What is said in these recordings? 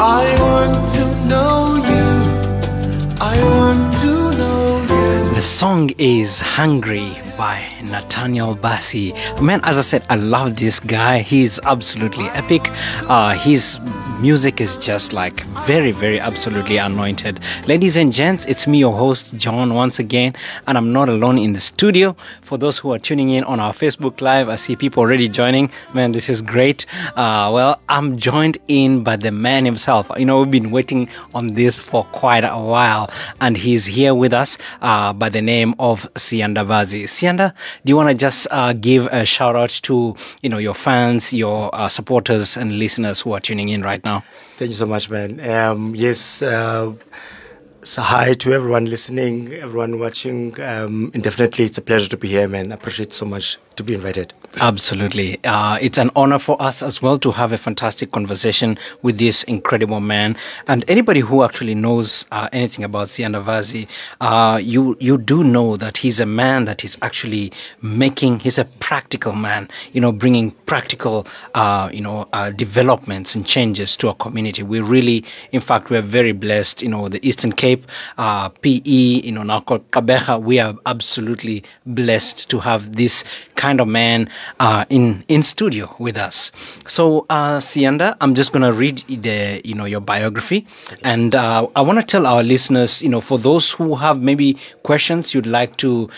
I want to know you. I want to know you. The song is Hungry by Nathaniel Bassey. Man, as I said, I love this guy. He's absolutely epic. His music is just like very, very absolutely anointed. Ladies and gents, it's me, your host, John, once again, and I'm not alone in the studio. For those who are tuning in on our Facebook Live, I see people already joining. Man, this is great. Well, I'm joined in by the man himself. You know, we've been waiting on this for quite a while, and he's here with us by the name of Siyanda Vazi. Siyanda, do you want to just give a shout out to, you know, your fans, your supporters and listeners who are tuning in right now? Thank you so much, man. Yes, so hi to everyone listening, everyone watching. And definitely, it's a pleasure to be here, man. I appreciate so much to be invited. Absolutely. It's an honor for us as well to have a fantastic conversation with this incredible man. And anybody who actually knows anything about Siyanda Vazi, you do know that he's a man that is actually he's a practical man, you know, bringing practical, developments and changes to our community. We really, in fact, we're very blessed, you know, the Eastern Cape, PE, you know, now called Kabeja, we are absolutely blessed to have this kind of man in studio with us. So Siyanda, I'm just going to read your biography, and I want to tell our listeners, you know, for those who have maybe questions you'd like to,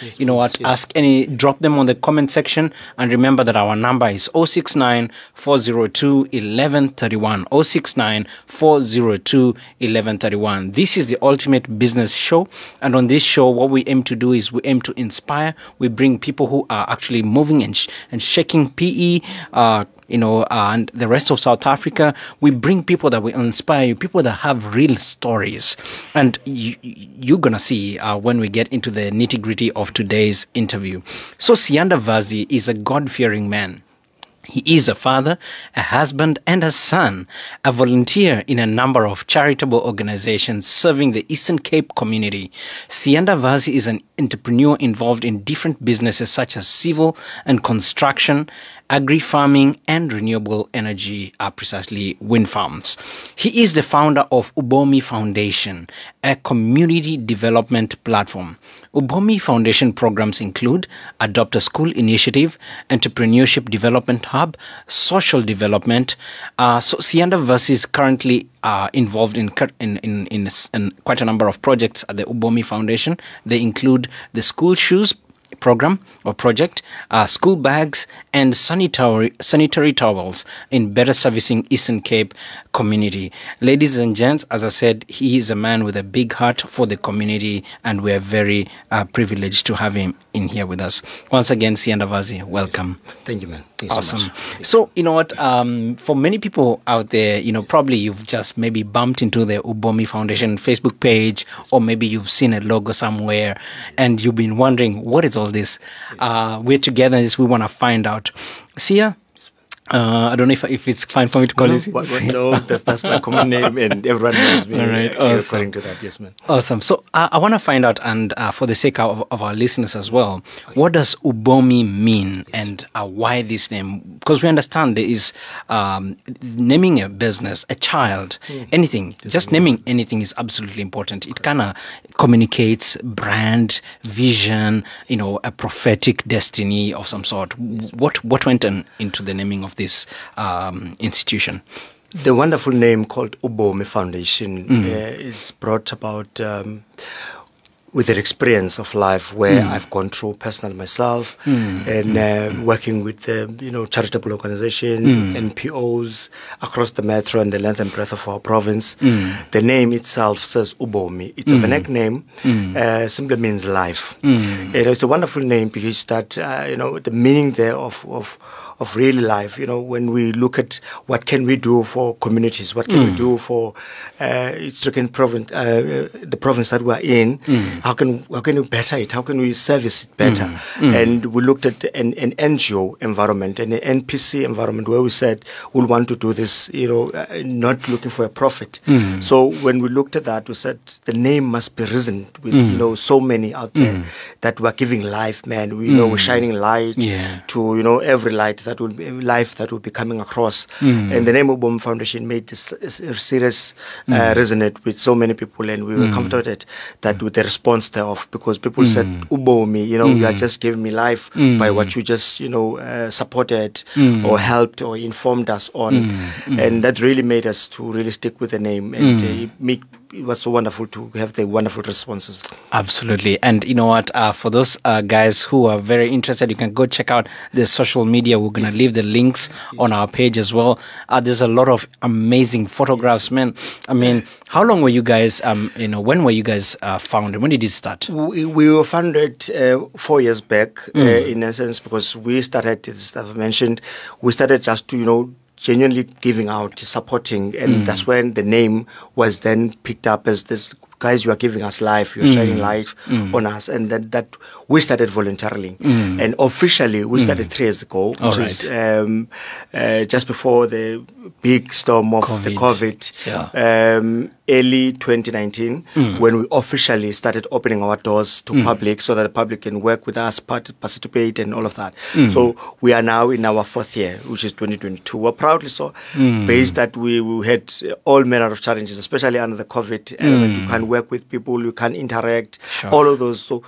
ask drop them on the comment section, and remember that our number is 069 402 1131 069 402 1131. This is the ultimate business show, and on this show what we aim to do is we aim to inspire. We bring people who are actually moving and shaking PE, and the rest of South Africa. We bring people that will inspire you, people that have real stories. And you're going to see when we get into the nitty-gritty of today's interview. So Siyanda Vazi is a God-fearing man. He is a father, a husband, and a son, a volunteer in a number of charitable organizations serving the Eastern Cape community. Siyanda Vazi is an entrepreneur involved in different businesses such as civil and construction, agri-farming, and renewable energy, precisely wind farms. He is the founder of Ubomi Foundation, a community development platform. Ubomi Foundation programs include Adopt a School Initiative, Entrepreneurship Development Hub, Social Development. So Siyanda Vazi is currently involved in quite a number of projects at the Ubomi Foundation. They include the school shoes program or project, school bags, and sanitary towels in better servicing Eastern Cape community. Ladies and gents, as I said, he is a man with a big heart for the community, and we're very privileged to have him in here with us. Once again, Siyanda Vazi, welcome. Thank you, man. Thank you awesome. So much. So, you know what, for many people out there, you know, probably you've just maybe bumped into the Ubomi Foundation Facebook page, or maybe you've seen a logo somewhere and you've been wondering, what is all this? We're together in this, we want to find out. Sia, I don't know if it's fine for me to call you. No, that's my common name, and everyone knows me. All right, awesome. According to that, yes, man. Awesome. So I want to find out, and for the sake of our listeners as well, what does Ubomi mean, and why this name? Because we understand there is naming a business, a child, anything. Just naming anything is absolutely important. It kind of communicates brand, vision, you know, a prophetic destiny of some sort. What went into the naming of this institution? The wonderful name called Ubomi Foundation is brought about with an experience of life where I've gone through personally myself, and working with charitable organization, NPOs across the metro and the length and breadth of our province. The name itself says Ubomi. It's a Vernac name, simply means life. It's a wonderful name because that the meaning there of real life. You know, when we look at what can we do for communities, what can we do for Eastern Province, the province that we're in. How can we better it? How can we service it better? And we looked at an NGO environment and an NPC environment where we said we'll want to do this, not looking for a profit. So when we looked at that, we said the name must be risen with so many out there that we're giving life, man. We're shining light to every light that will be life that will be coming across. And the name Ubomi Foundation made this a serious resonate with so many people, and we were comforted that with the response thereof, because people said, Ubomi, you are just giving me life by what you just, supported or helped or informed us on. And that really made us to really stick with the name, and it was so wonderful to have the wonderful responses. Absolutely. And you know what, for those guys who are very interested, you can go check out the social media. We're going to leave the links on our page as well. There's a lot of amazing photographs, man. I mean, how long were you guys, when were you guys founded? When did it start? We were founded 4 years back, in essence, because we started, as I've mentioned, we started just to, genuinely giving out, supporting, and that's when the name was then picked up as this, guys, you are giving us life, you are shining light on us, and that we started voluntarily. And officially, we started 3 years ago, which is just before the big storm of the COVID, early 2019, when we officially started opening our doors to public, so that the public can work with us, participate, and all of that. So we are now in our 4th year, which is 2022. We're proudly so, based that we had all manner of challenges, especially under the COVID element. You can't work with people, you can't interact, all of those. So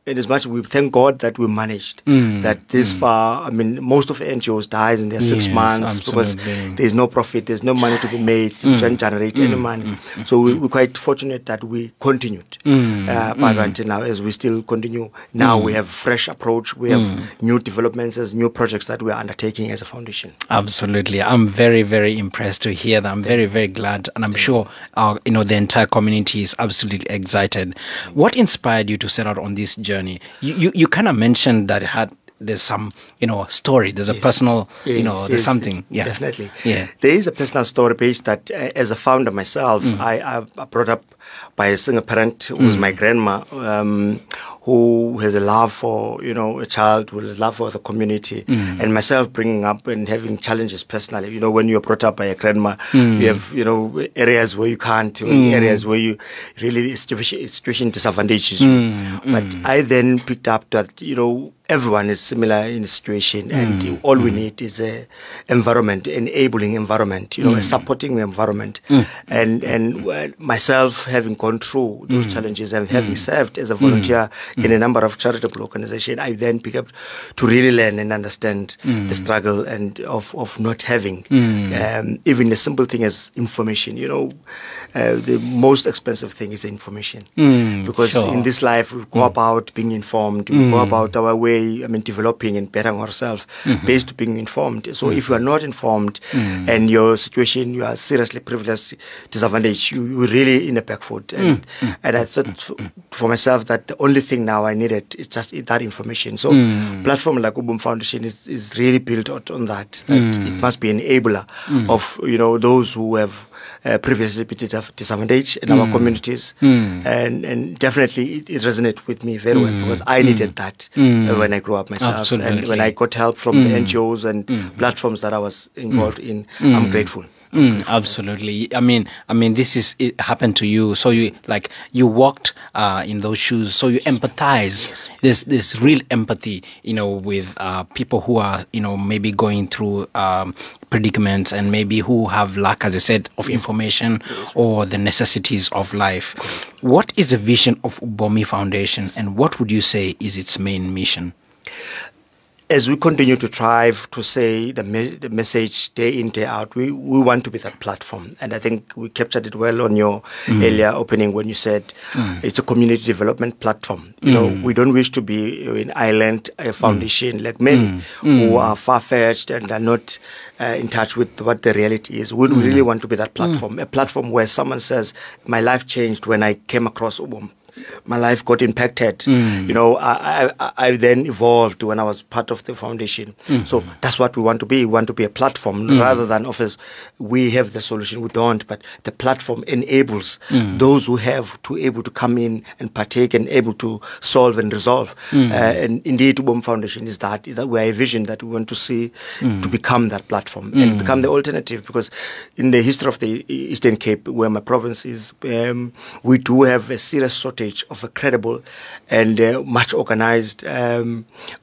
in as much we thank God that we managed that this far. I mean, most of NGOs dies in their 6 months because there's no profit, there's no money to be made, you can't generate any money. So we're quite fortunate that we continued but until now, as we still continue. Now we have fresh approach, we have new developments, as new projects that we are undertaking as a foundation. Absolutely. I'm very, very impressed to hear that. I'm very, very glad, and I'm sure the entire community is absolutely excited. What inspired you to set out on this journey? You kind of mentioned that there's some story, there's a personal there's something. Definitely. There is a personal story based that as a founder myself, I brought up by a single parent who was my grandma, who has a love for a child, who has a love for the community, and myself bringing up and having challenges personally. When you're brought up by a grandma, you have areas where you can't, areas where you really situation disadvantages you. But I then picked up that everyone is similar in the situation, and all we need is a environment, enabling environment, a supporting environment. And myself, having gone through those challenges and having served as a volunteer in a number of charitable organizations, I then pick up to really learn and understand the struggle and of not having even a simple thing as information. The most expensive thing is information, because in this life we go about being informed, we go about our way, developing and bettering ourselves based on being informed. So if you are not informed and your situation, you are seriously privileged, disadvantaged, you're really in a back foot. And I thought for myself that the only thing now I needed is just that information. So platform like Ubomi Foundation is really built on that it must be an enabler of those who have previously been disadvantaged in our communities, and definitely it resonated with me very well, because I needed that when I grew up myself. Absolutely. And when I got help from the NGOs and platforms that I was involved in, I'm grateful. Absolutely. I mean, it happened to you. So you walked in those shoes. So you empathize. There's this real empathy, with people who are, maybe going through predicaments, and maybe who have lack, as I said, of information or the necessities of life. What is the vision of Ubomi Foundation, and what would you say is its main mission? As we continue to strive to say the message day in, day out, we want to be that platform. And I think we captured it well on your earlier opening when you said it's a community development platform. We don't wish to be an island foundation like many who are far-fetched and are not in touch with what the reality is. We really want to be that platform, a platform where someone says, my life changed when I came across Ubomi. My life got impacted. I then evolved when I was part of the foundation. So that's what we want to be. We want to be a platform rather than office. We have the solution. We don't. But the platform enables those who have to able to come in and partake and able to solve and resolve. And indeed, Ubomi Foundation is that we are a vision that we want to see to become that platform and become the alternative. Because in the history of the Eastern Cape, where my province is, we do have a serious shortage knowledge of a credible and much organized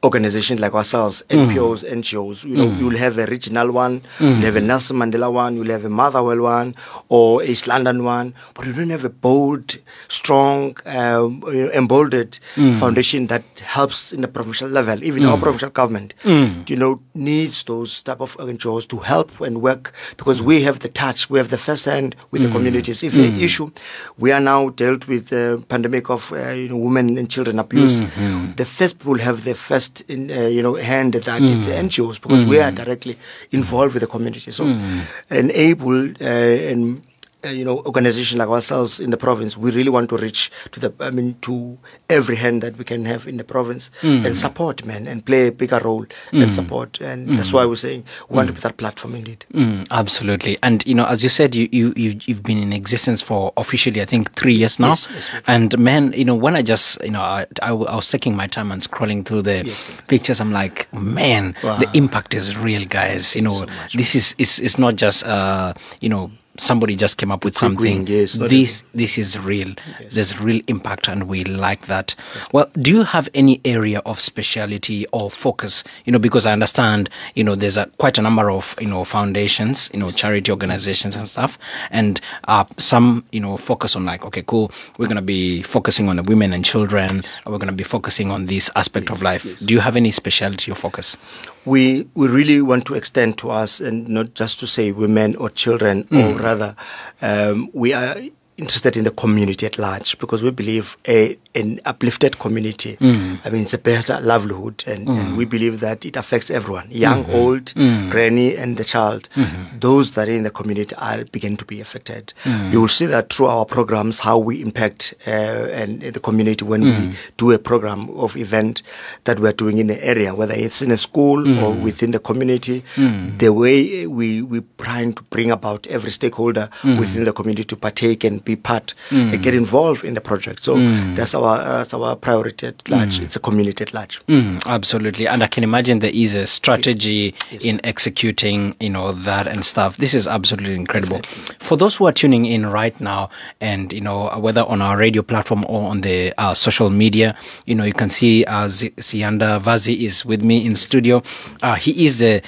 organization like ourselves, NPOs, NGOs. You know, you'll have a regional one, you'll have a Nelson Mandela one, you'll have a Motherwell one, or East London one, but you don't have a bold, strong, emboldened foundation that helps in the provincial level. Even our provincial government, you know, needs those type of NGOs to help and work, because we have the touch, we have the first hand with the communities. If an issue, we are now dealt with the pandemic of women and children abuse. The first people have the first hand that is the NGOs, because we are directly involved with the community. So enable and organization like ourselves in the province, we really want to reach to to every hand that we can have in the province and support, man, and play a bigger role and support. And that's why we're saying we want to be that platform indeed. Absolutely. And, as you said, you've been in existence for officially, I think, 3 years now. Yes, and man, when I just, I was taking my time and scrolling through the pictures, I'm like, man, the impact is real, guys. So this is not just, somebody just came up with something. Yes, this is real. Yes. There's real impact, and we like that. Yes. Well, do you have any area of speciality or focus? Because I understand, there's quite a number of, foundations, charity organizations and stuff, and some, focus on like, okay, cool, we're going to be focusing on the women and children, or we're going to be focusing on this aspect of life. Yes. Do you have any specialty or focus? We really want to extend to us, and not just to say women or children, or rather, we are interested in the community at large, because we believe an uplifted community, it's a better livelihood, and we believe that it affects everyone, young, old, granny, and the child. Those that are in the community are begin to be affected. You will see that through our programs, how we impact and the community when we do a program of event that we're doing in the area, whether it's in a school or within the community. The way we trying to bring about every stakeholder within the community to partake and be part and get involved in the project. So that's our priority at large. It's a community at large. Absolutely. And I can imagine there is a strategy in executing, that and stuff. This is absolutely incredible. Definitely. For those who are tuning in right now, and, whether on our radio platform or on the social media, you can see Siyanda Vazi is with me in studio. He is the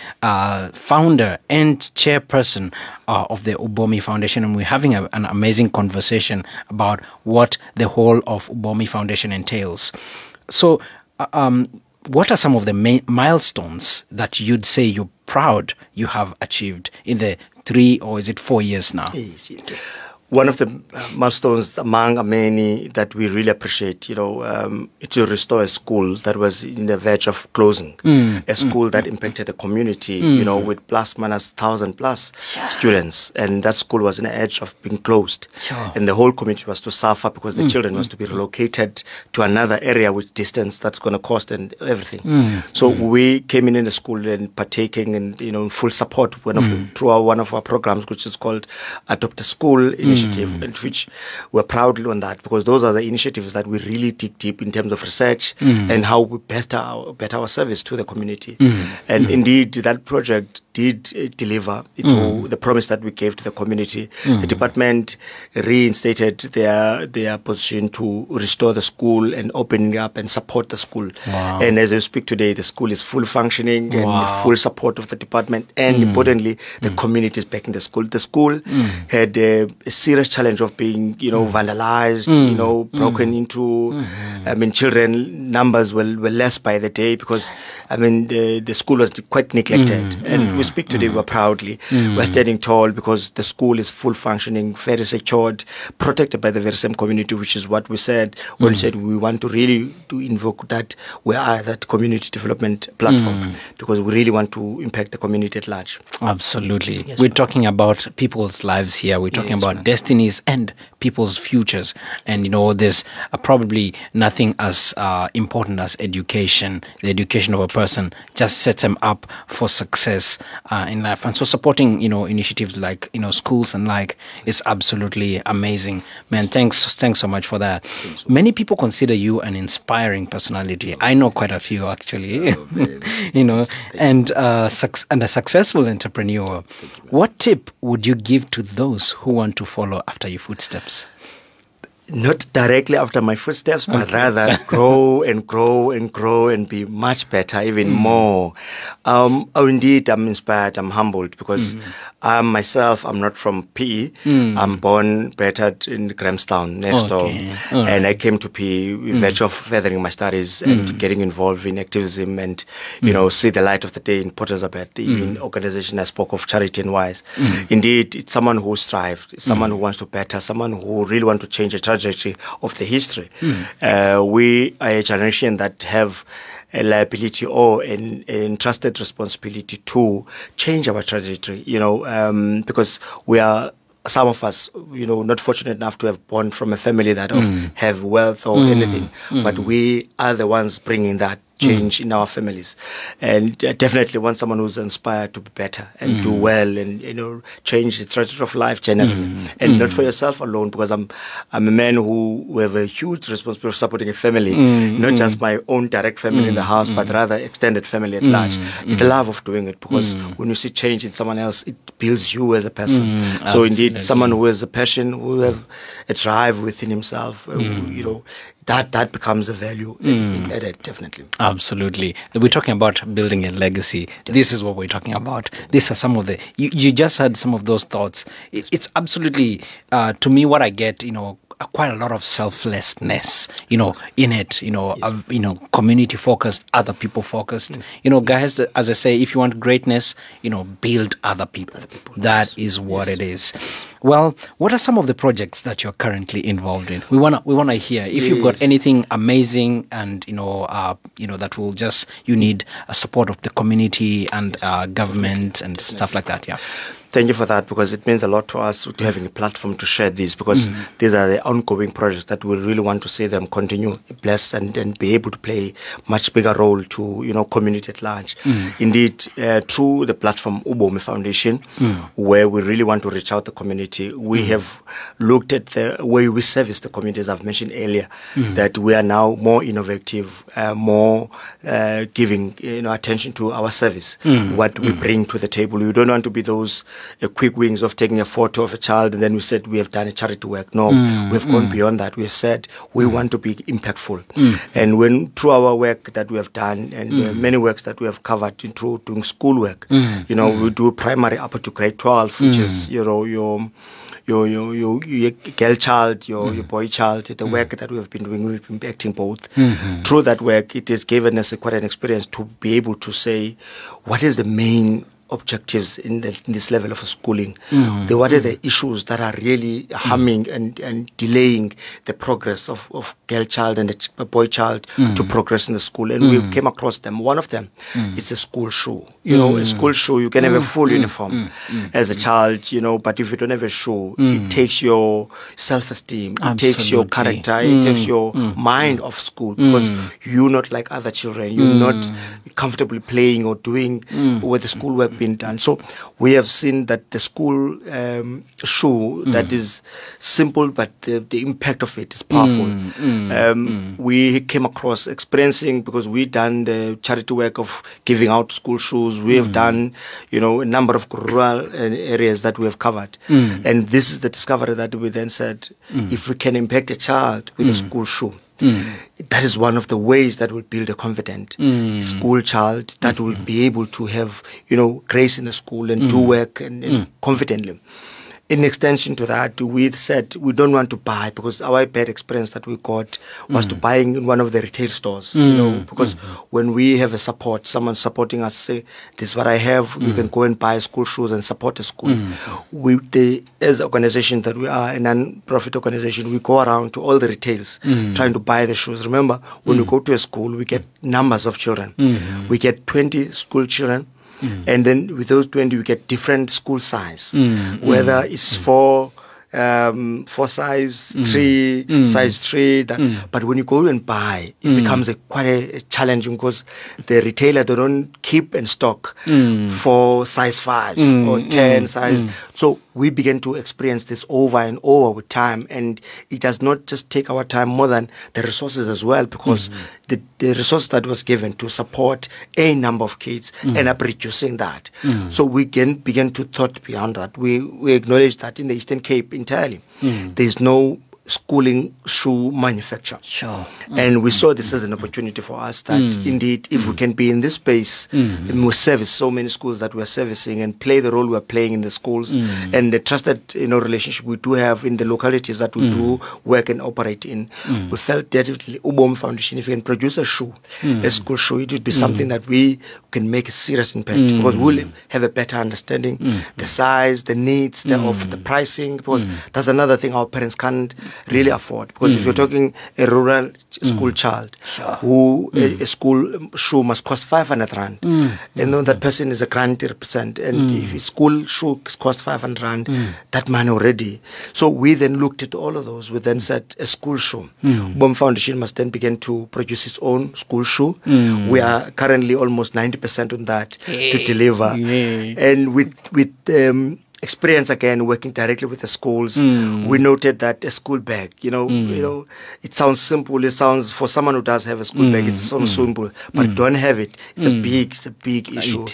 founder and chairperson of the Ubomi Foundation, and we're having an amazing conversation about what the whole of Ubomi Foundation entails. So, what are some of the main milestones that you'd say you're proud you have achieved in the 3 or is it 4 years now? Yes. One of the milestones among many that we really appreciate, to restore a school that was in the verge of closing, a school that impacted the community, with plus minus 1,000+ students, and that school was on the edge of being closed, and the whole community was to suffer because the children was to be relocated to another area with distance that's going to cost and everything. So we came in the school and partaking and in full support through one of our programs, which is called Adopt a School Initiative, and which we're proud on that, because those are the initiatives that we really dig deep in terms of research and how we better our service to the community. And indeed, that project did deliver to the promise that we gave to the community. The department reinstated their position to restore the school and opening up and support the school. And as I speak today, the school is full functioning and full support of the department, and importantly, the community is backing the school. The school had a serious challenge of being, vandalized, broken into. Children numbers were less by the day because, the school was quite neglected. And we speak today, we're proudly, we're standing tall because the school is full functioning, very secured, protected by the very same community, which is what we said when we said we want to really to invoke that we are that community development platform, because we really want to impact the community at large. Absolutely. Yes, we're talking about people's lives here. We're talking about destinies and people's futures. And, there's probably nothing as important as education. The education of a person just sets them up for success in life. And so supporting, initiatives like, schools and is absolutely amazing. Man, thanks so much for that. Many people consider you an inspiring personality. I know quite a few, actually, and a successful entrepreneur. What tip would you give to those who want to follow after your footsteps? not directly after my footsteps, but rather grow and grow and grow and be much better, even more. Indeed, I'm inspired, I'm humbled, because I myself, I'm not from PE. I'm born, bred in Grahamstown, next door. And I came to PE with virtue of furthering my studies and getting involved in activism and, see the light of the day in Port Elizabeth, the organization I spoke of, Charity and Wise. Indeed, it's someone who strived, it's someone who wants to better, someone who really wants to change a tragedy of the history. We are a generation that have a liability or an entrusted responsibility to change our trajectory, because we are, some of us, not fortunate enough to have born from a family that have wealth or anything, but we are the ones bringing that change in our families, and definitely want someone who's inspired to be better and do well, and change the trajectory of life generally, and not for yourself alone, because I'm a man who have a huge responsibility of supporting a family, not just my own direct family in the house, but rather extended family at large. It's the love of doing it, because when you see change in someone else, it builds you as a person. So indeed, someone who has a passion, who have a drive within himself, that becomes a value added, definitely. Absolutely. We're talking about building a legacy. This is what we're talking about. These are some of the, you just had some of those thoughts. It's absolutely, to me, what I get, quite a lot of selflessness, in it, community focused, other people focused. Guys, as I say, if you want greatness, build other people. That is what it is. Well, what are some of the projects that you're currently involved in? We wanna hear if you've got anything amazing, and that will just, you need a support of the community and government and stuff like that. Yeah. Thank you for that, because it means a lot to us to having a platform to share these, because these are the ongoing projects that we really want to see them continue, bless, and be able to play much bigger role to community at large. Indeed, through the platform Ubomi Foundation, where we really want to reach out the community, we have looked at the way we service the community, as I've mentioned earlier, that we are now more innovative, more giving attention to our service, what we bring to the table. We don't want to be those quick wings of taking a photo of a child and then we said we have done a charity work. No, we have gone beyond that. We have said we want to be impactful. And when through our work that we have done, and many works that we have covered through doing school work, we do primary up to grade 12, which is your girl child, your boy child, the work that we have been doing, we've been acting both. Through that work, it has given us quite an experience to be able to say what is the main objectives in this level of schooling. What are the issues that are really harming and delaying the progress of girl child and the boy child to progress in the school? And we came across them. One of them is a school shoe. A school shoe, you can have a full uniform as a child, but if you don't have a shoe, it takes your self-esteem, it takes your character, it takes your mind off school, because you're not like other children. You're not comfortably playing or doing with the schoolwork being done. So we have seen that the school shoe that is simple, but the impact of it is powerful. We came across experiencing, because we done the charity work of giving out school shoes. We have done, a number of rural areas that we have covered. And this is the discovery that we then said, if we can impact a child with a school shoe, that is one of the ways that will build a confident school child that will be able to have, grace in the school and do work and confidently. In extension to that, we said we don't want to buy, because our bad experience that we got was to buying in one of the retail stores, because when we have a support, someone supporting us, say, this is what I have, you can go and buy school shoes and support the school. As an organization that we are, a non-profit organization, we go around to all the retails trying to buy the shoes. Remember, when we go to a school, we get numbers of children. We get 20 school children. And then with those 20, we get different school size, whether it's for size 3, size 3. But when you go and buy, it becomes quite a challenging, because the retailer, they don't keep and stock for size 5s or 10 size. So we begin to experience this over and over with time, and it does not just take our time more than the resources as well, because the resource that was given to support a number of kids end up reducing that. So we can begin to thought beyond that. We acknowledge that in the Eastern Cape entirely, there is no schooling shoe manufacture. Sure. And we saw this as an opportunity for us that indeed, if we can be in this space, and we service so many schools that we're servicing and play the role we're playing in the schools, and the trusted relationship we do have in the localities that we do work and operate in, we felt definitely Ubomi Foundation, if we can produce a shoe, a school shoe, it would be something that we can make a serious impact, because we'll have a better understanding, the size, the needs, of the pricing, because that's another thing our parents can't really afford. Because if you're talking a rural school child who a school shoe must cost 500 rand, you know that person is a grant represent, and if a school shoe costs 500 rand, that money already. So we then looked at all of those. We then said a school shoe. Ubomi Foundation must then begin to produce its own school shoe. We are currently almost 90% on that to deliver, and with experience again working directly with the schools, we noted that a school bag, you know, it sounds simple. It sounds, for someone who does have a school bag, it's so simple, but don't have it. It's a big issue,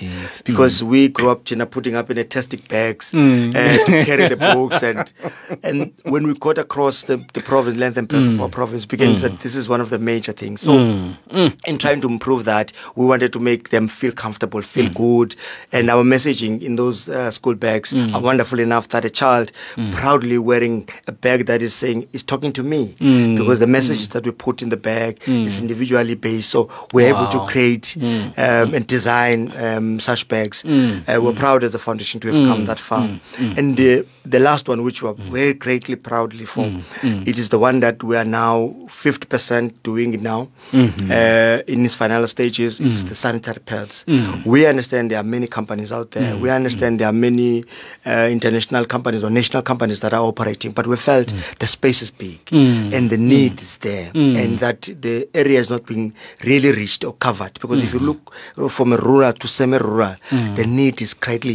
because we grew up, putting up in a plastic bags to carry the books, and when we got across the province, length and breadth of our province, began that this is one of the major things. So, in trying to improve that, we wanted to make them feel comfortable, feel good, and our messaging in those school bags are wonderful enough that a child proudly wearing a bag that is saying, is talking to me, because the messages that we put in the bag is individually based. So we're able to create and design such bags. We're proud as a foundation to have come that far. And the last one, which we're very greatly proudly for, it is the one that we are now 50% doing it now in its final stages. It's the Sanitary Towels. We understand there are many companies out there. We understand there are many international companies or national companies that are operating, but we felt the space is big and the need is there, and that the area is not being really reached or covered. Because if you look from a rural to semi-rural, the need is greatly,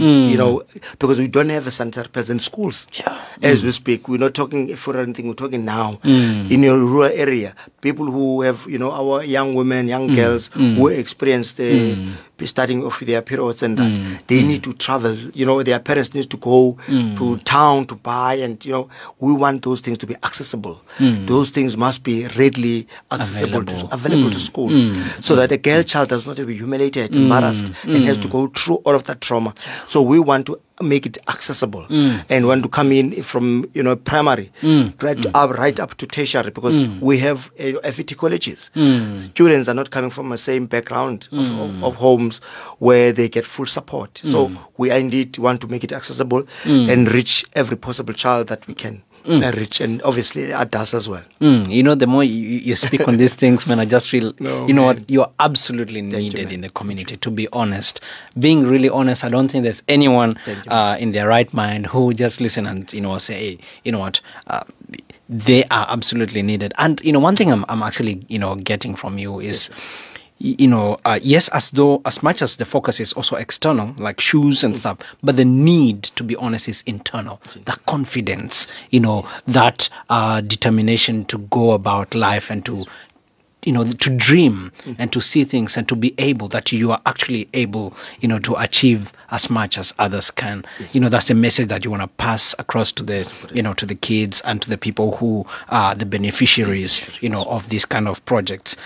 because we don't have a sanitary pads in schools. As we speak, we're not talking for anything, we're talking now in your rural area. People who have, our young women, young girls who experience the starting off with their periods, and they need to travel, their parents need to go to town to buy, and we want those things to be accessible. Those things must be readily accessible, available to schools, so that a girl child does not have to be humiliated, embarrassed, and has to go through all of that trauma. So we want to make it accessible and want to come in from primary right up to tertiary, because we have FET colleges. Students are not coming from the same background of homes where they get full support. So we indeed want to make it accessible and reach every possible child that we can reach, and obviously adults as well. The more you speak on these things, man, I just feel, what, you're absolutely needed in the community, to be honest. Being really honest, I don't think there's anyone in their right mind who just listen and, say, hey, you know what, they are absolutely needed. And, one thing I'm actually, getting from you is, yes, as much as the focus is also external, like shoes and stuff, but the need, to be honest, is internal. The confidence, that determination to go about life and to dream and to see things and to be able, that you are actually able, to achieve as much as others can. That's the message that you want to pass across to the, to the kids and to the people who are the beneficiaries, of these kind of projects.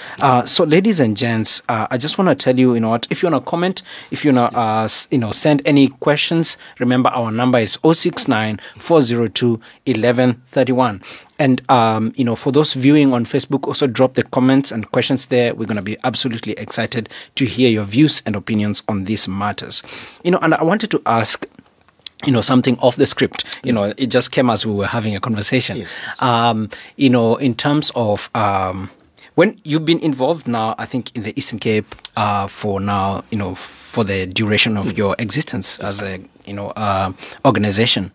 So ladies and gents, I just want to tell you, what, if you want to comment, if you want to, send any questions, remember our number is 069 402 1131. And, for those viewing on Facebook, also drop the comments and questions there. We're going to be absolutely excited to hear your views and opinions on these matters. And I wanted to ask, something off the script. It just came as we were having a conversation. Yes. In terms of when you've been involved now, I think in the Eastern Cape for now, for the duration of your existence as a organization,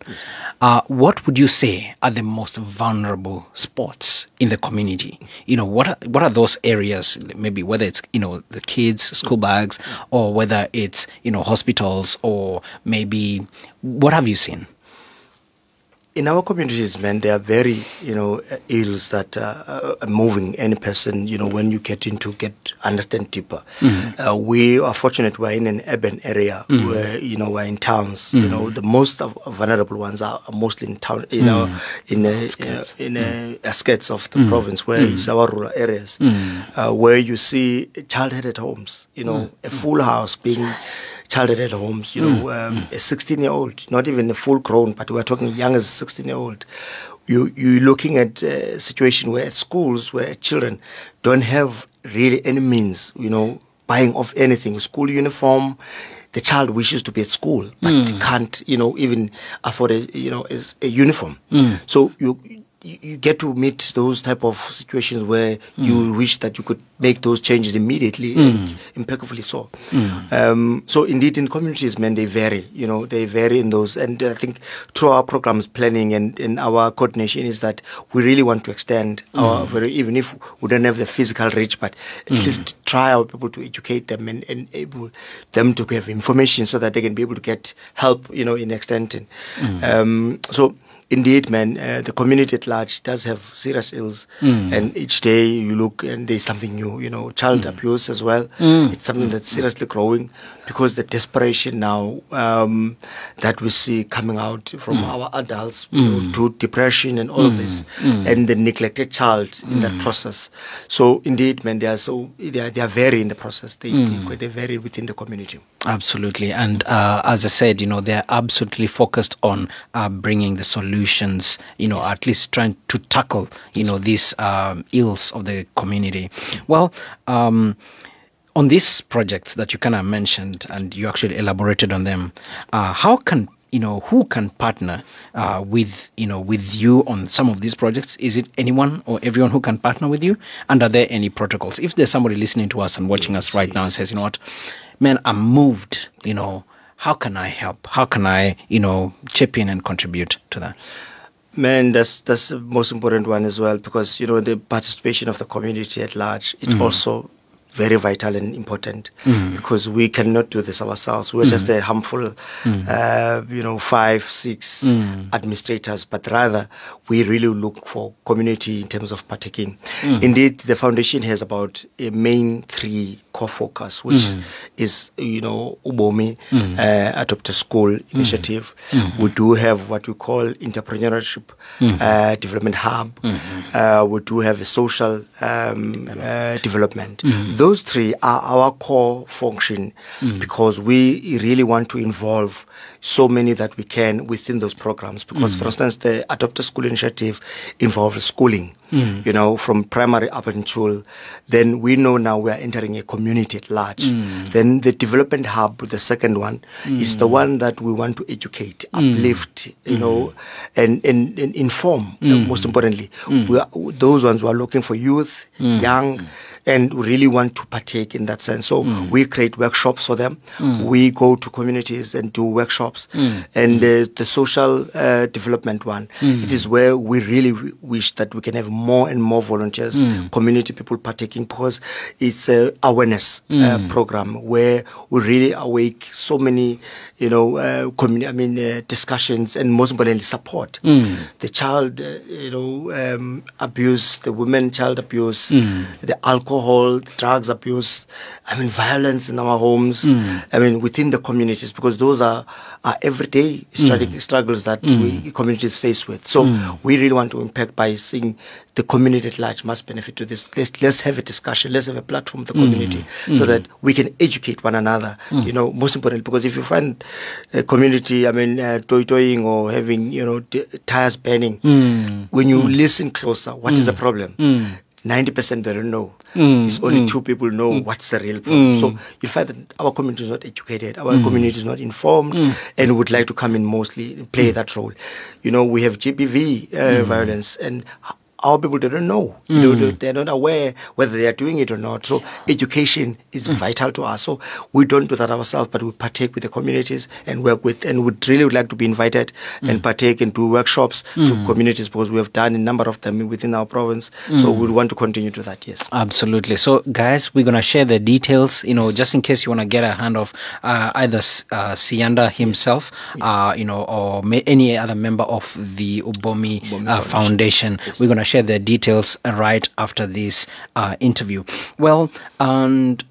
what would you say are the most vulnerable spots in the community? What are those areas? Maybe whether it's the kids' school bags, or whether it's hospitals, or maybe what have you seen? in our communities, man, there are very, ills that are moving any person, when you get understand deeper. We are fortunate we're in an urban area where, we're in towns. The most vulnerable ones are mostly in town, in skirts of the province, where it's our rural areas, where you see child-headed homes, a full house being child-headed homes, a 16-year-old, not even a full-grown, but we're talking young as a 16-year-old. You're looking at a situation where at schools where children don't have really any means, buying off anything, school uniform. The child wishes to be at school, but can't, even afford a uniform. So you get to meet those type of situations where you wish that you could make those changes immediately and impeccably so. So indeed in communities, man, they vary, they vary in those. And I think through our programs planning and our coordination is that we really want to extend our, even if we don't have the physical reach, but at least try our people to educate them and able them to have information so that they can be able to get help, in extension. So indeed, man, the community at large does have serious ills, and each day you look and there's something new, child abuse as well. It's something that's seriously growing because the desperation now that we see coming out from our adults to depression and all of this, and the neglected child in that process. So indeed, man, they are very in the process. They vary within the community. Absolutely. And as I said, they're absolutely focused on bringing the solutions, at least trying to tackle, these ills of the community. Well, on these projects that you kind of mentioned and you actually elaborated on them, how can who can partner with you on some of these projects? Is it anyone or everyone who can partner with you? And are there any protocols? If there's somebody listening to us and watching us right now and says, what, man, I'm moved, how can I help? How can I, chip in and contribute to that? Man, that's the most important one as well, because, the participation of the community at large, it's also very vital and important because we cannot do this ourselves. We're just a handful, 5, 6 administrators, but rather we really look for community in terms of partaking. Indeed, the foundation has about a main 3 core focus, which is, Ubomi, Adopt a School initiative. We do have what we call Entrepreneurship Development Hub. We do have a social development. Those 3 are our core function because we really want to involve so many that we can within those programs. Because, for instance, the Adopt a School initiative involves schooling, from primary up until then. We know now we are entering a community at large. Then the development hub, the second one, is the one that we want to educate, uplift, and inform. Most importantly, those ones who are looking for youth, young, and really want to partake in that sense. So we create workshops for them. We go to communities and do workshops. And the social development one, it is where we really wish that we can have more and more volunteers, community people partaking, because it's an awareness program where we really awake so many, discussions and most importantly support. The child, abuse, the women child abuse, the alcohol, drugs abuse, violence in our homes, within the communities, because those are everyday struggles that we communities face with. So we really want to impact by seeing the community at large must benefit to this. Let's have a discussion. Let's have a platform with the community so that we can educate one another. Most important, because if you find a community, toy-toying or having, tires burning, when you listen closer, what is the problem? 90% they don't know. It's only 2 people know what's the real problem. So you find that our community is not educated, our community is not informed, and would like to come in mostly play that role. We have GBV violence, and our people, they don't know. They're not aware whether they are doing it or not. So education is vital to us. So we don't do that ourselves, but we partake with the communities and work with, and would like to be invited and partake and do workshops to communities, because we have done a number of them within our province. So we want to continue to that, yes. Absolutely. So guys, we're going to share the details, just in case you want to get a hand of either Siyanda himself, or any other member of the Ubomi Foundation. Yes. We're going to share the details right after this interview. Well, and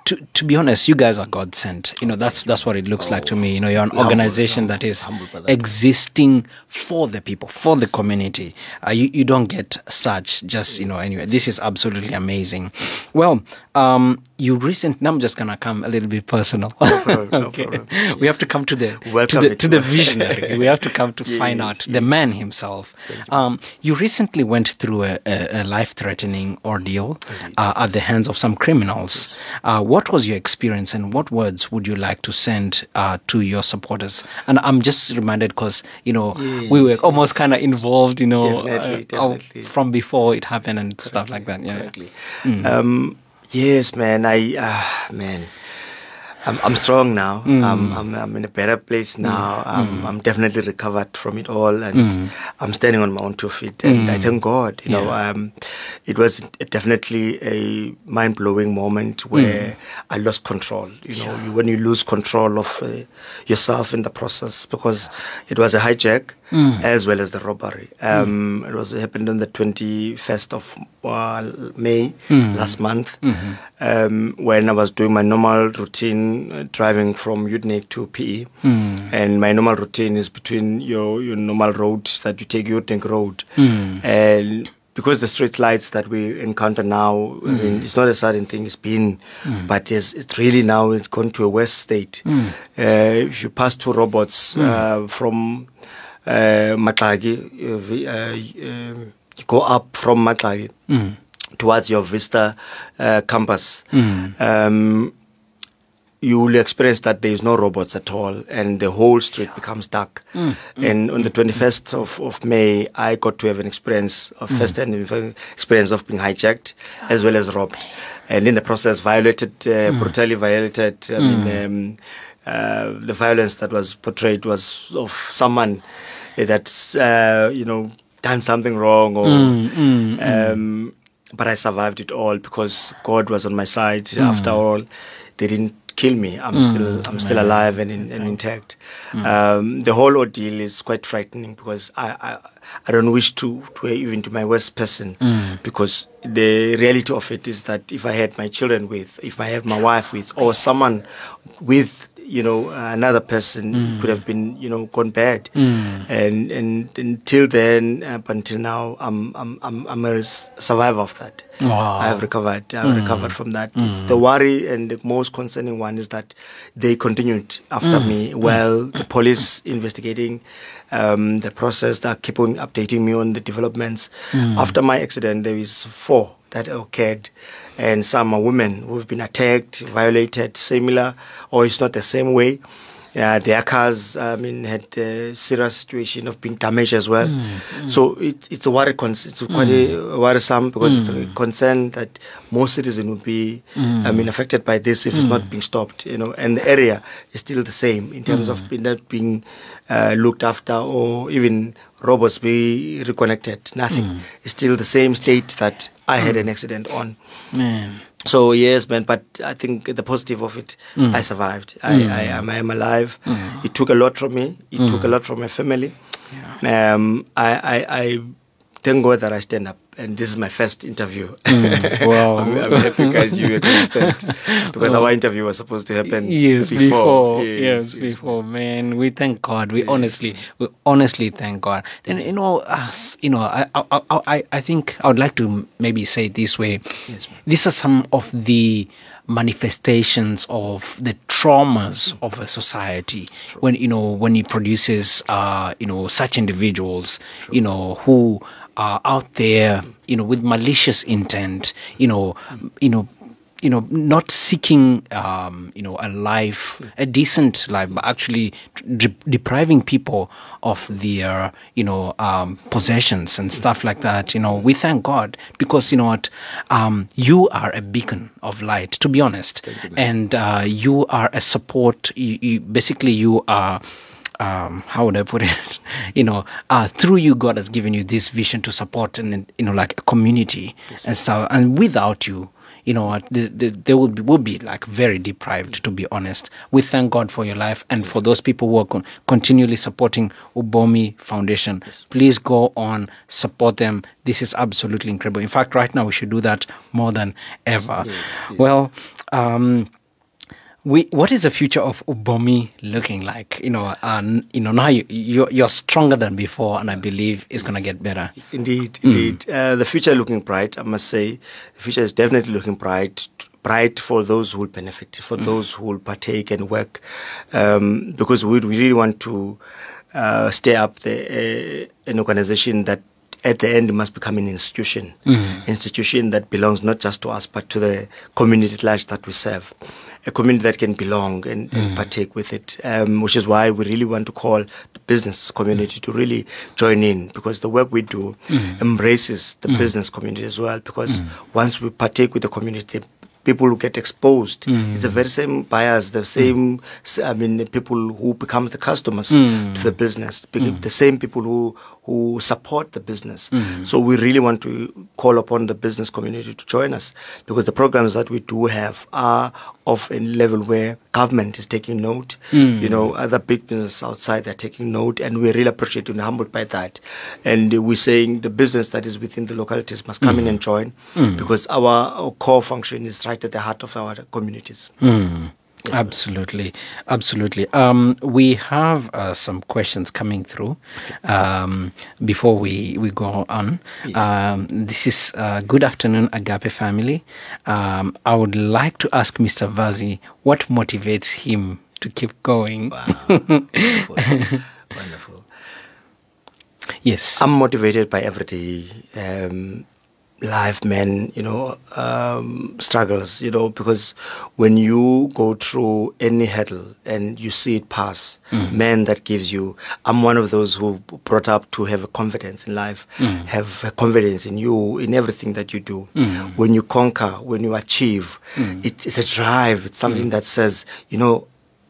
to be honest, you guys are God sent. That's what it looks like to me. You're an organization that is existing for the people, for the community. You don't get such just, anyway. This is absolutely amazing. Well, you recently, I'm just going to come a little bit personal. No problem. We have to come to the visionary. We have to come to find out the man himself. You recently went through a life-threatening ordeal at the hands of some criminals. What was your experience, and what words would you like to send to your supporters? And I'm just reminded because, we were almost kind of involved, Definitely. from before it happened and stuff like that. Yeah. Yes, man. I'm strong now. I'm in a better place now. I'm definitely recovered from it all, and I'm standing on my own 2 feet. And I thank God. It was definitely a mind-blowing moment where I lost control. When you lose control of yourself in the process, because it was a hijack as well as the robbery. It happened on the 21st of May last month, when I was doing my normal routine, driving from Udnik to PE. And my normal routine is between your normal roads that you take, Udnik Road. And because the street lights that we encounter now, I mean, it's not a sudden thing, it's been, but it's really now, it's gone to a worse state. If you pass 2 robots from Matlagi, you go up from Matlagi towards your Vista campus, you will experience that there is no robots at all, and the whole street becomes dark. And on the 21st of May, I got to have an experience, first-hand experience of being hijacked as well as robbed. And in the process, brutally violated. The violence that was portrayed was of someone that's, done something wrong. But I survived it all because God was on my side. After all, they didn't kill me. I'm still alive and intact. The whole ordeal is quite frightening because I don't wish to even to my worst person, because the reality of it is that if I had my children with, if I have my wife with, or someone with, another person, could have been, gone bad. And until then, up until now, I'm a survivor of that. Wow. I've recovered from that. It's the worry and the most concerning one is that they continued after me. Well, the police investigating the process, that keep on updating me on the developments. After my accident, there is 4 that occurred, and some are women who have been attacked, violated, similar, or it's not the same way. Their cars, had a serious situation of being damaged as well. So it's a worry. It's quite a worrisome, because it's a concern that most citizens would be, affected by this if it's not being stopped. And the area is still the same in terms of not being looked after, or even robots be reconnected. Nothing. It's still the same state that I had an accident on. Man. So yes, man, but I think the positive of it, I survived. I am alive. It took a lot from me. It took a lot from my family. I thank God that I stand up. And this is my first interview. Wow. I'm happy, guys, you were consistent, because our interview was supposed to happen before. Yes, before, man. We thank God. We honestly thank God. And I think I would like to maybe say it this way. Yes, these are some of the manifestations of the traumas of a society. When it produces such individuals, who are out there, with malicious intent, not seeking, a life, a decent life, but actually depriving people of their, possessions and stuff like that. We thank God because, you know what, you are a beacon of light, to be honest. And you are a support. Basically, you are, how would I put it? Through you, God has given you this vision to support and, like a community and stuff. And without you, they will be like very deprived, to be honest. We thank God for your life and for those people who are continually supporting Ubomi Foundation. Please go on, support them. This is absolutely incredible. In fact, right now we should do that more than ever. Well, what is the future of Ubomi looking like? Now you're stronger than before, and I believe it's going to get better. Yes, indeed. The future looking bright, I must say. The future is definitely looking bright for those who will benefit, for those who will partake and work, because we really want to stay up an organization that at the end it must become an institution, institution that belongs not just to us but to the community at large that we serve. A community that can belong and partake with it, which is why we really want to call the business community to really join in, because the work we do embraces the business community as well, because once we partake with the community, people who get exposed, it's the very same buyers, the same, people who become the customers to the business, the same people who support the business. So we really want to call upon the business community to join us, because the programs that we do have are of a level where government is taking note. Other big businesses outside, they're taking note, and we're really appreciative and humbled by that. And we're saying the business that is within the localities must come in and join, because our core function is right at the heart of our communities. Yes, absolutely. We have some questions coming through before we go on. Yes. This is good afternoon, Agape family. I would like to ask Mr. Vazi what motivates him to keep going. Wow. Wonderful. Yes. I'm motivated by everyday life, man, struggles, because when you go through any hurdle and you see it pass, man, that gives you, I'm one of those who brought up to have a confidence in life, have a confidence in you, in everything that you do. When you conquer, when you achieve, it's a drive. It's something that says,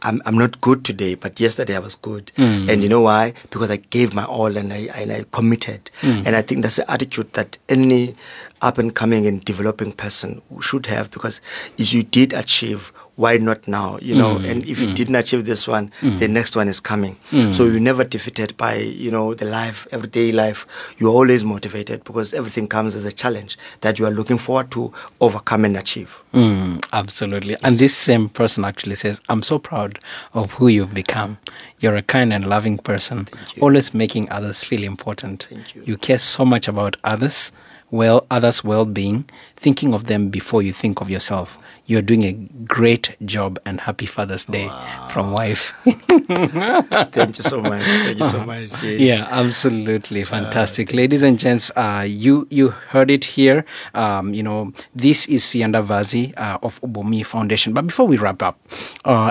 I'm not good today, but yesterday I was good. And you know why? Because I gave my all and I committed. And I think that's the attitude that any up-and-coming and developing person should have, because if you did achieve, why not now? And if you didn't achieve this one, the next one is coming. So you're never defeated by, the life, everyday life. You're always motivated, because everything comes as a challenge that you are looking forward to overcome and achieve. Absolutely. Yes. And this same person actually says, I'm so proud of who you've become. You're a kind and loving person, always making others feel important. Thank you. You care so much about others' well-being, thinking of them before you think of yourself. You're doing a great job, and happy Father's Day from wife. Thank you so much. Thank you so much. Yes. Yeah, absolutely fantastic. Ladies and gents, you heard it here. This is Siyanda Vazi of Ubomi Foundation. But before we wrap up,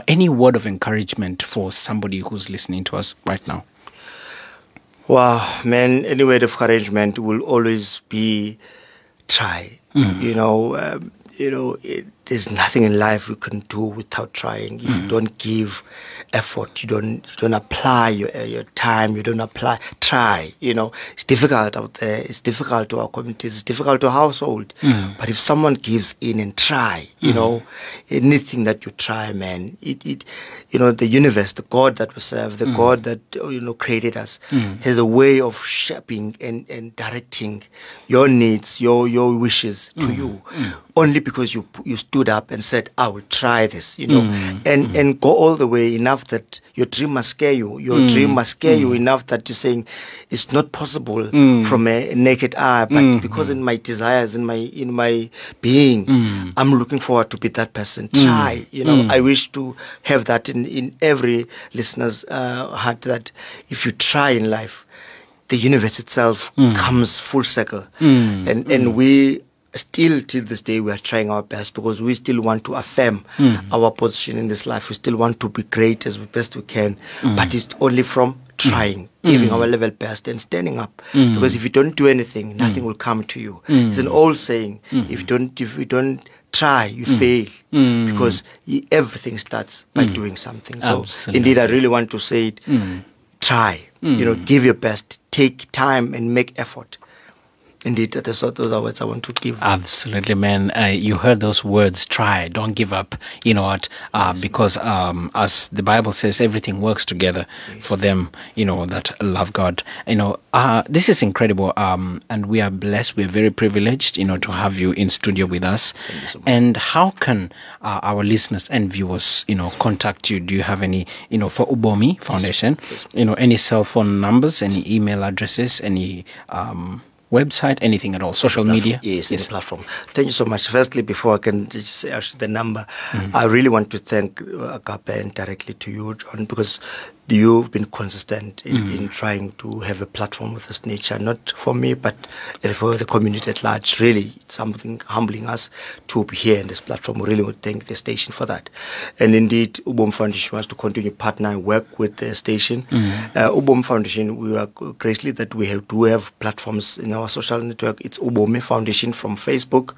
any word of encouragement for somebody who's listening to us right now? Wow, man, any word of encouragement will always be try. There's nothing in life you can do without trying. If you don't give effort, you don't apply your time, you don't try. It's difficult out there. It's difficult to our communities. It's difficult to our household. But if someone gives in and try, anything that you try, man, the universe, the God that we serve, the God that created us, has a way of shaping and directing your needs, your wishes to you, only because you stood up and said, I will try this, and go all the way enough that your dream must scare you. Your dream must scare you enough that you're saying it's not possible from a naked eye, but because in my desires, in my being, I'm looking forward to be that person. Try, I wish to have that in every listener's heart, that if you try in life, the universe itself comes full circle, and we still till this day we are trying our best because we still want to affirm our position in this life. We still want to be great as best we can, but it's only from trying, giving our level best and standing up. Because if you don't do anything, nothing will come to you. It's an old saying: if you don't try, you fail, because everything starts by doing something. So indeed, I really want to say it: try. Give your best, take time, and make effort. Indeed, those are words I want to give. Absolutely, man. You heard those words, try, don't give up. You know what? Because as the Bible says, everything works together for them, that love God. This is incredible. And we are blessed. We are very privileged, to have you in studio with us. Thank you so much. And how can our listeners and viewers, contact you? Do you have any, for Ubomi Foundation, any cell phone numbers, any email addresses, any website, anything at all, social media? Yes, any platform. Thank you so much. Firstly, before I can just say actually the number, I really want to thank Agape and directly to you, John, because you've been consistent in trying to have a platform of this nature, not for me, but for the community at large. Really, it's something humbling us to be here in this platform. We really want to thank the station for that. And indeed, Ubomi Foundation wants to continue to partner and work with the station. Ubomi Foundation, we are grateful that we do have platforms in our social network. It's Ubomi Foundation from Facebook.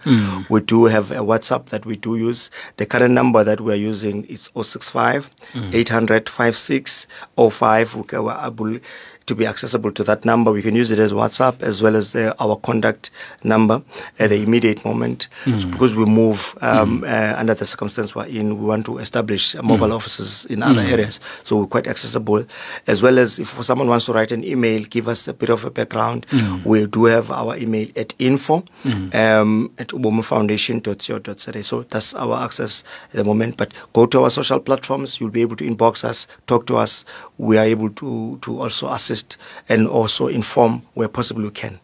We do have a WhatsApp that we do use. The current number that we are using is 065 800 5605. We are able to be accessible to that number. We can use it as WhatsApp as well as our contact number at the immediate moment. So because we move under the circumstance we're in, we want to establish mobile offices in other areas. So we're quite accessible. As well as if someone wants to write an email, give us a bit of a background, we do have our email at info at ubomifoundation.co.za. So that's our access at the moment. But go to our social platforms. You'll be able to inbox us, talk to us. We are able to also assist and also inform where possible we can.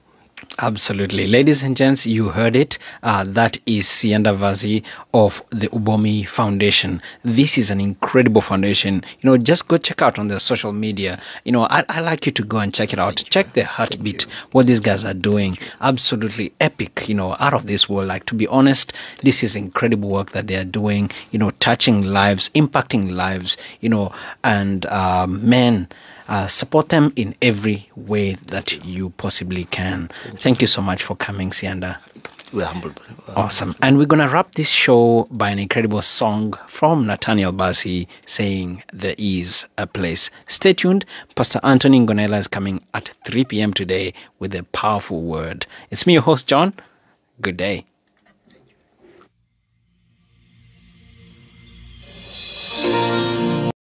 Absolutely. Ladies and gents, you heard it. That is Siyanda Vazi of the Ubomi Foundation. This is an incredible foundation. Just go check out on the social media. I like you to go and check it out. Check their heartbeat, what these guys are doing. Absolutely epic, out of this world. Like, to be honest, this is incredible work that they are doing, touching lives, impacting lives, and man, support them in every way that you possibly can. Thank you so much for coming, Siyanda. We're humbled. Awesome. And we're going to wrap this show by an incredible song from Nathaniel Bassey saying, "There is a place." Stay tuned. Pastor Anthony Ngonela is coming at 3 p.m. today with a powerful word. It's me, your host, John. Good day.